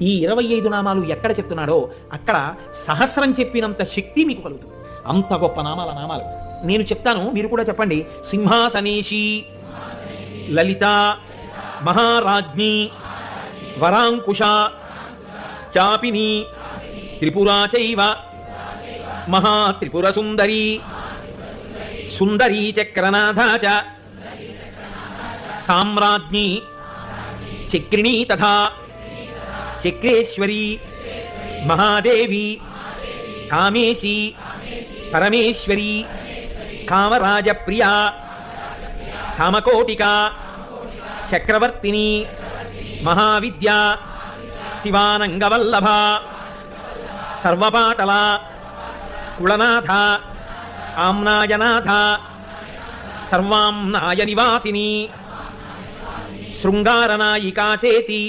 ఈ 25 నామాలు ఎక్కడ చెప్తున్నాడో అక్కడ సహస్రం చెప్పినంత శక్తి మీకు కలుగుతుంది. అంత గొప్ప నామాలు నేను చెప్తాను, మీరు కూడా చెప్పండి. సింహాసనేషి, లలిత, మహారాజ్ఞి, వరాంకుశ, చాపిని, త్రిపురా చైవ, మహాత్రిపుర సుందరి, సుందరీ చక్రనాథ చ, సామ్రాజ్ఞి, చక్రిణీ తథా చక్రేశ్వరి, మహాదేవి, కామేశి, పరమేశ్వరి, కామరాజప్రియా, కామకోటిక, చక్రవర్తిని, మహావిద్య, శివానంగవల్లభ, సర్వపాటల, కుళనాథ, ఆమ్నాయనాథ, సర్వాంనాయ నివాసిని, శృంగారనాయికా చేతి,